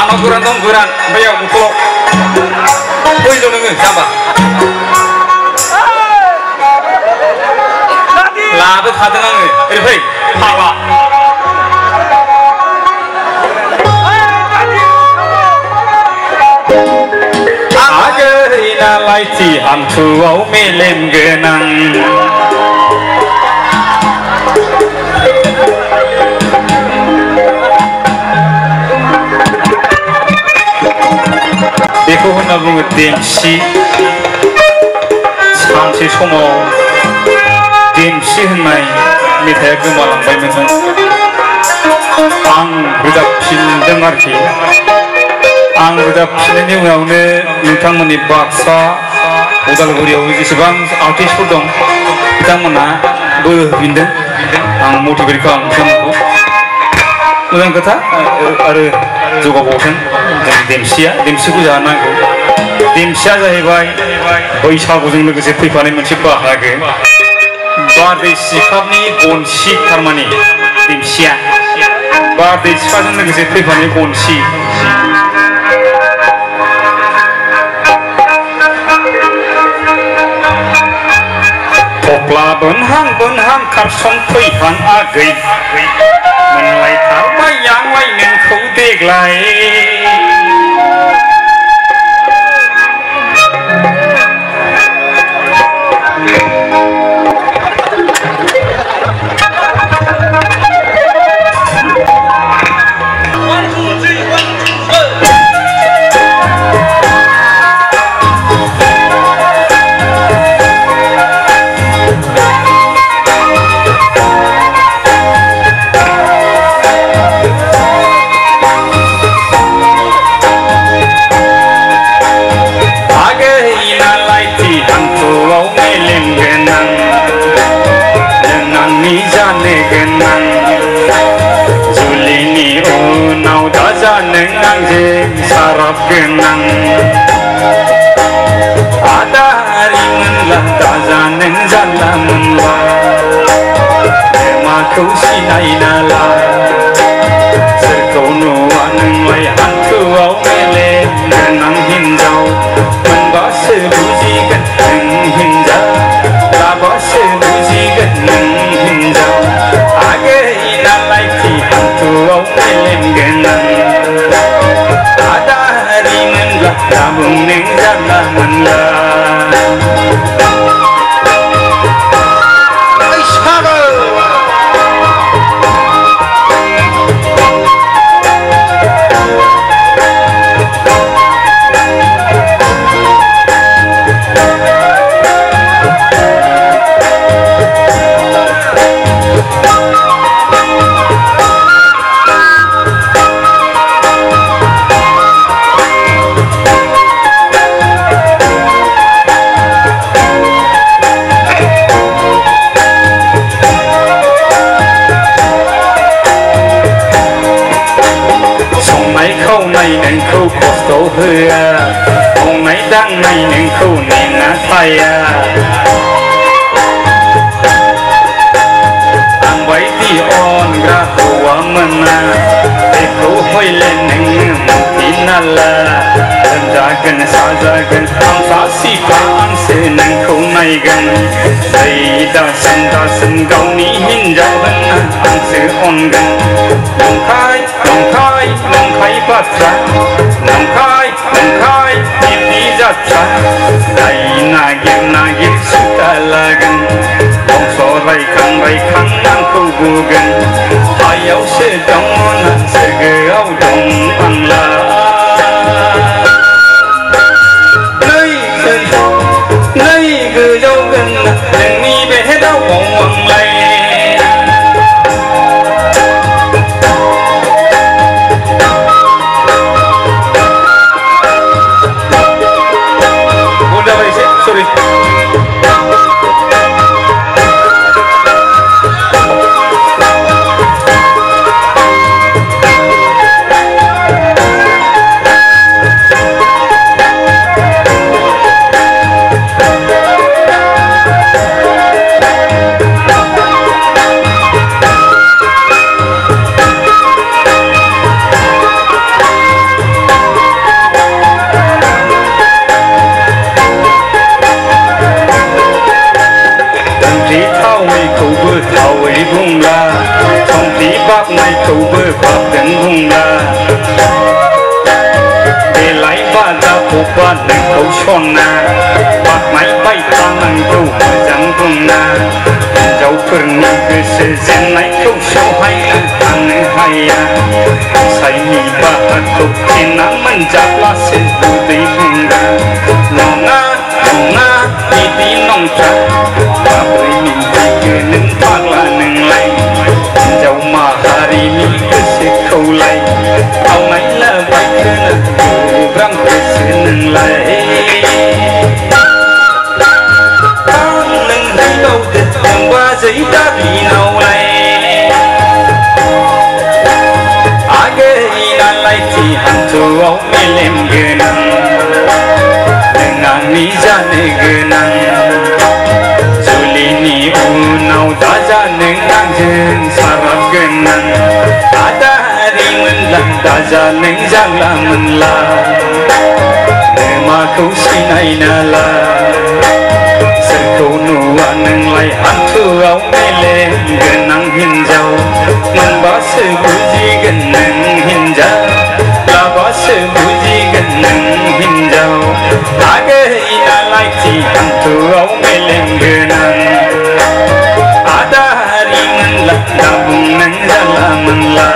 आंनाव गोरान दं गोरान बैयाव बथलाव बैल' नोङो जाम्बा लाबोखादों आङो ओरै फै फाग्ला आगैना लाइथि हान्थुआव मेलेम गोनां बेखौ होनना बुङो देमसि सानसे समाव देमसि होननाय मेथाइया गोमालांबायमोन आं रोजाबफिनदों आरोखि आं रोजाबफिननायनि उनावनो नोंथांमोननि बाक्सा उदालगुरियाव जेसेबां आर्टिस्टफोर दं बिथांमोना बोर होफिनदों आं मटिभेट खालामो बिथांमोनखौ मोजां खोथा आरो जौगाबावथों जों देमसिखौ जानो नांगौ देमसिया जाहैबाय बैसागुजों लोगोसे फैफानाय मोनसे बाहागो बारदै सिख्लानि गनसि थारमाने देमसिया बारदै सिख्लाजों लोगोसे फैफानाय गनसि थफ्ला बोनहां खारसन फैहां आगै मोनलायथारबाय आंलाय नोंखौ देग्लाय जुलिनि उनाव दाजा नों आंजों साराब गोनां आदारि मोनला दाजा नों जानला मोनला माखौ सिनाय नाला सोरखौ नुवा नोंलाय हान्थुआव मेलेम गोनां हिन्जाव मोनबासो बुजिगोन नों हिन्जाव लाबासो बुजिगोन नों हिन्जाव आगैना लाइथि हान्थुआव मेलेम गोनां आदारि मोनला दाबुं नों जानला मोनला नोंखौ खस्थ' होआ मावनाय दांनाय नोंखौ नेना थाया आं बायदि अनग्रा हौवा मोना बेखौ हयले नोङो मोनफिनाला लोमजागोन साजागोन आं सासिखा आंसो नोंखौ नायगोन दासिन गावनि हिन्जाव होनना आंसो अनगोन नंखाय बाथ्रा नंखाय बिदि जाथ्रा दाय नागिर सुखा लागोन बंस' रायखां आंखौ बुगोन हायावसो दङ ना सोरगोआव दं आंला नै गोजावगोन ना नोंनि बे दावआव आंलाय sorry आवै बुंला संख्रि बाबनायखौबो बाबदों बुंला बेलाय बाजा बबा नोंखौ सना बाखनायबाय थानांगौ मोजां बुंना हिनजावफोरनि गोसो जेननायखौ सहायनो थानो हाया सायनि बाहाखौ थेना मोनजाब्लासो उदै बुंगा नङा नङा बिदि नंथ्रा माब्रै मिन्थिखो नों फाग्ला नोंलाय हिनजाव माहारिनि गोसोखौलाय आवनायला बायखोना गोब्राम गोसो नोंलाय नोंहैबावदो नोंबाजै दाबिनावलाय आगैनालायथि हान्थुआव मेलेम गोनां नों आंनि जानो गोनां जुलिनि उनाव दाजा नों आंजों साराब गोनां आदारि मोनला दाजा नों जांला मोनला नोमाखौ सिनाय नाला सोरखौ नुवा नोंलाय हान्थुआव मेलेम गोनां हिनजाव मोनबासो बुजिगोन नों हिनजाव लाबासो बुजिगोन नों हिनजाव आगैनालायथि हान्थुआव मेलेम गोनां आदारि मोनला दा बुं नों जाला मोनला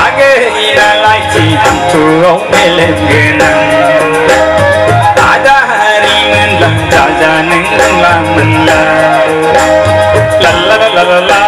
आगैनालायथि हान्थुआव मेलेम गोनां आदारि मोनला जाजा नों रोंला मोनला ला ला ला ला ला